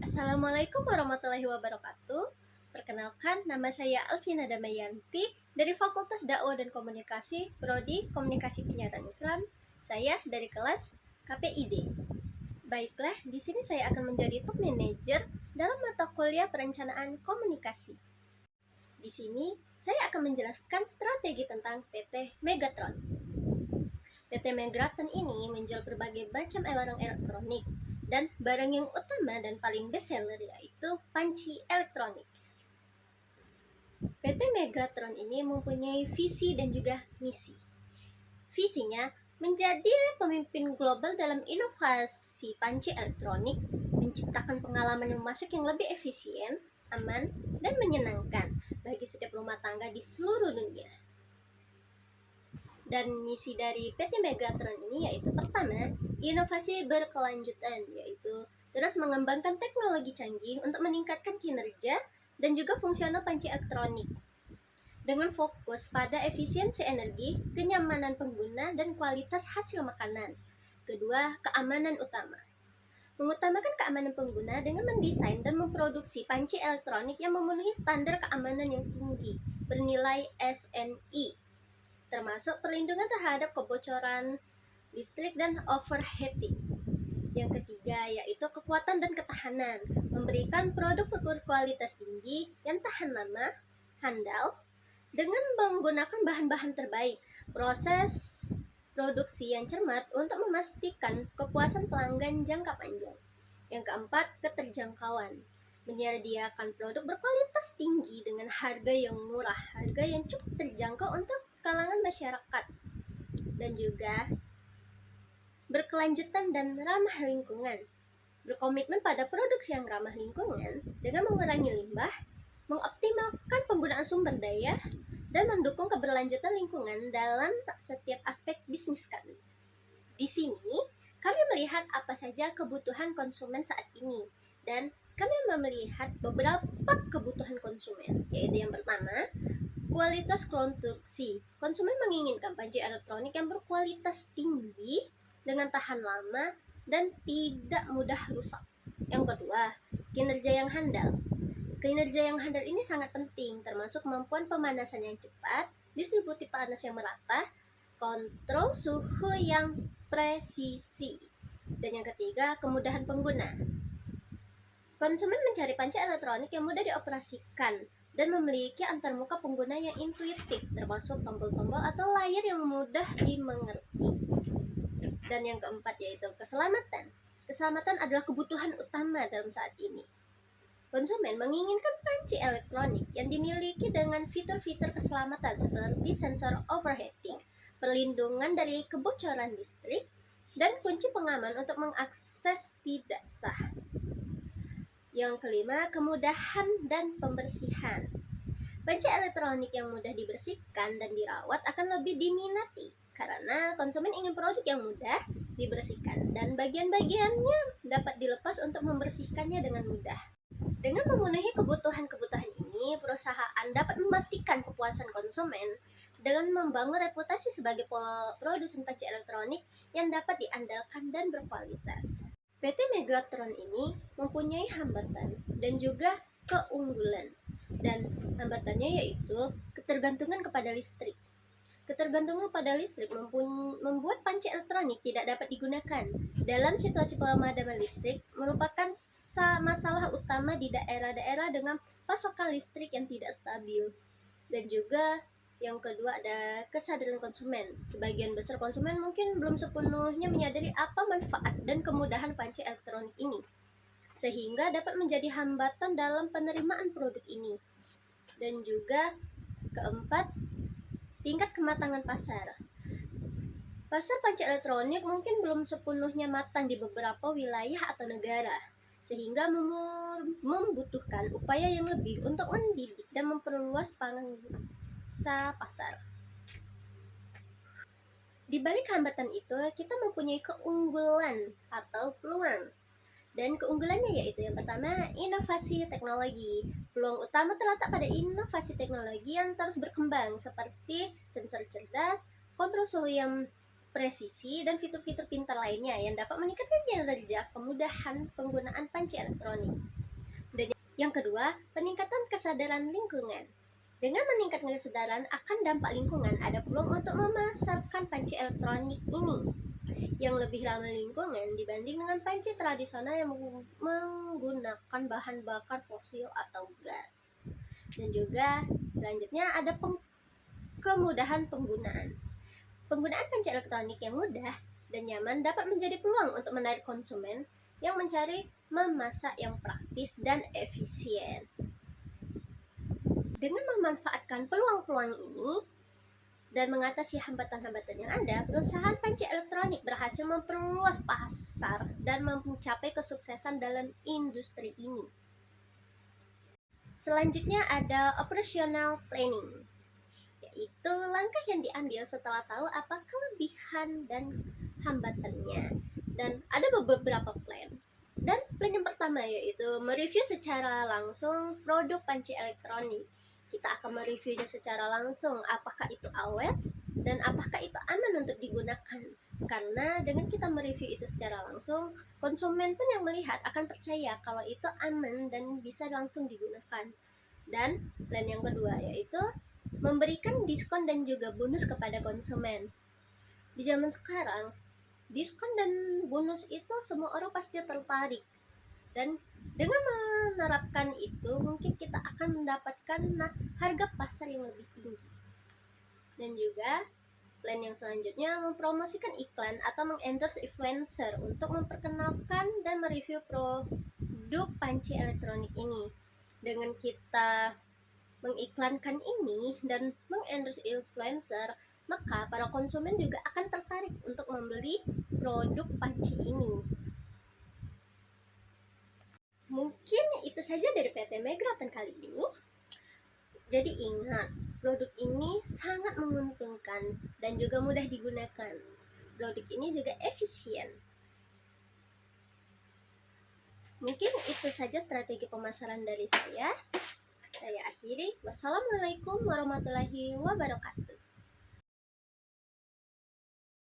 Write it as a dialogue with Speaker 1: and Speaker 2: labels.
Speaker 1: Assalamualaikum warahmatullahi wabarakatuh. Perkenalkan, nama saya Alvina Damayanti dari Fakultas Dakwah dan Komunikasi, Prodi Komunikasi Penyiaran Islam. Saya dari kelas KPID. Baiklah, di sini saya akan menjadi top manager dalam mata kuliah perencanaan komunikasi. Di sini saya akan menjelaskan strategi tentang PT Megatron. PT Megatron ini menjual berbagai macam barang elektronik, dan barang yang utama dan paling bestseller yaitu panci elektronik. PT Megatron ini mempunyai visi dan juga misi. Visinya menjadi pemimpin global dalam inovasi panci elektronik, menciptakan pengalaman memasak yang lebih efisien, aman, dan menyenangkan bagi setiap rumah tangga di seluruh dunia. Dan misi dari PT Megatron ini yaitu pertama, inovasi berkelanjutan, yaitu terus mengembangkan teknologi canggih untuk meningkatkan kinerja dan juga fungsional panci elektronik dengan fokus pada efisiensi energi, kenyamanan pengguna, dan kualitas hasil makanan. Kedua, keamanan utama. Mengutamakan keamanan pengguna dengan mendesain dan memproduksi panci elektronik yang memenuhi standar keamanan yang tinggi, bernilai SNI, termasuk perlindungan terhadap kebocoran listrik dan overheating. Yang ketiga yaitu kekuatan dan ketahanan, memberikan produk berkualitas tinggi yang tahan lama, handal, dengan menggunakan bahan-bahan terbaik, proses produksi yang cermat untuk memastikan kepuasan pelanggan jangka panjang. Yang keempat, keterjangkauan, menyediakan produk berkualitas tinggi dengan harga yang murah, harga yang cukup terjangkau untuk kalangan masyarakat, dan juga berkelanjutan dan ramah lingkungan. Berkomitmen pada produksi yang ramah lingkungan dengan mengurangi limbah, mengoptimalkan penggunaan sumber daya, dan mendukung keberlanjutan lingkungan dalam setiap aspek bisnis kami. Di sini, kami melihat apa saja kebutuhan konsumen saat ini, dan kami melihat beberapa kebutuhan konsumen, yaitu yang pertama, kualitas konstruksi. Konsumen menginginkan panci elektronik yang berkualitas tinggi, dengan tahan lama, dan tidak mudah rusak. Yang kedua, kinerja yang handal. Kinerja yang handal ini sangat penting, termasuk kemampuan pemanasan yang cepat, distribusi panas yang merata, kontrol suhu yang presisi. Dan yang ketiga, kemudahan pengguna. Konsumen mencari panci elektronik yang mudah dioperasikan dan memiliki antarmuka pengguna yang intuitif, termasuk tombol-tombol atau layar yang mudah dimengerti. Dan yang keempat yaitu keselamatan. Keselamatan adalah kebutuhan utama dalam saat ini. Konsumen menginginkan panci elektronik yang dimiliki dengan fitur-fitur keselamatan seperti sensor overheating, perlindungan dari kebocoran listrik, dan kunci pengaman untuk mengakses tidak sah. Yang kelima, kemudahan dan pembersihan. Panci elektronik yang mudah dibersihkan dan dirawat akan lebih diminati karena konsumen ingin produk yang mudah dibersihkan dan bagian-bagiannya dapat dilepas untuk membersihkannya dengan mudah. Dengan memenuhi kebutuhan-kebutuhan ini, perusahaan dapat memastikan kepuasan konsumen dengan membangun reputasi sebagai produsen panci elektronik yang dapat diandalkan dan berkualitas. PT Megatron ini mempunyai hambatan dan juga keunggulan. Dan hambatannya yaitu ketergantungan kepada listrik. Ketergantungan pada listrik membuat panci elektronik tidak dapat digunakan. Dalam situasi pemadaman listrik merupakan masalah utama di daerah-daerah dengan pasokan listrik yang tidak stabil. Dan juga yang kedua ada kesadaran konsumen. Sebagian besar konsumen mungkin belum sepenuhnya menyadari apa manfaat dan kemudahan panci elektronik ini, sehingga dapat menjadi hambatan dalam penerimaan produk ini. Dan juga keempat, tingkat kematangan pasar. Pasar panci elektronik mungkin belum sepenuhnya matang di beberapa wilayah atau negara, sehingga membutuhkan upaya yang lebih untuk mendidik dan memperluas pangsa pasar. Di balik hambatan itu, kita mempunyai keunggulan atau peluang. Dan keunggulannya yaitu yang pertama, inovasi teknologi. Peluang utama terletak pada inovasi teknologi yang terus berkembang seperti sensor cerdas, kontrol suhu yang presisi, dan fitur-fitur pintar lainnya yang dapat meningkatkan kinerja kemudahan penggunaan panci elektronik. Dan yang kedua, peningkatan kesadaran lingkungan. Dengan meningkatkan kesadaran akan dampak lingkungan, ada peluang untuk memasarkan panci elektronik ini yang lebih ramah lingkungan dibanding dengan panci tradisional yang menggunakan bahan bakar fosil atau gas. Dan juga selanjutnya ada kemudahan penggunaan. Penggunaan panci elektronik yang mudah dan nyaman dapat menjadi peluang untuk menarik konsumen yang mencari memasak yang praktis dan efisien. Dengan memanfaatkan peluang-peluang ini dan mengatasi hambatan-hambatan yang ada, perusahaan panci elektronik berhasil memperluas pasar dan mencapai kesuksesan dalam industri ini. Selanjutnya ada operational planning, yaitu langkah yang diambil setelah tahu apa kelebihan dan hambatannya. Dan ada beberapa plan. Dan plan yang pertama yaitu mereview secara langsung produk panci elektronik. Kita akan mereviewnya secara langsung, apakah itu awet dan apakah itu aman untuk digunakan. Karena dengan kita mereview itu secara langsung, konsumen pun yang melihat akan percaya kalau itu aman dan bisa langsung digunakan. Dan plan yang kedua yaitu memberikan diskon dan juga bonus kepada konsumen. Di zaman sekarang, diskon dan bonus itu semua orang pasti tertarik. Dan dengan menerapkan itu, mungkin kita akan mendapatkan harga pasar yang lebih tinggi. Dan juga plan yang selanjutnya mempromosikan iklan atau mengendorse influencer untuk memperkenalkan dan mereview produk panci elektronik ini. Dengan kita mengiklankan ini dan mengendorse influencer, maka para konsumen juga akan tertarik untuk membeli produk panci ini. Mungkin itu saja dari PT Megratan kali ini. Jadi ingat, produk ini sangat menguntungkan dan juga mudah digunakan. Produk ini juga efisien. Mungkin itu saja strategi pemasaran dari saya. Saya akhiri. Wassalamualaikum warahmatullahi wabarakatuh.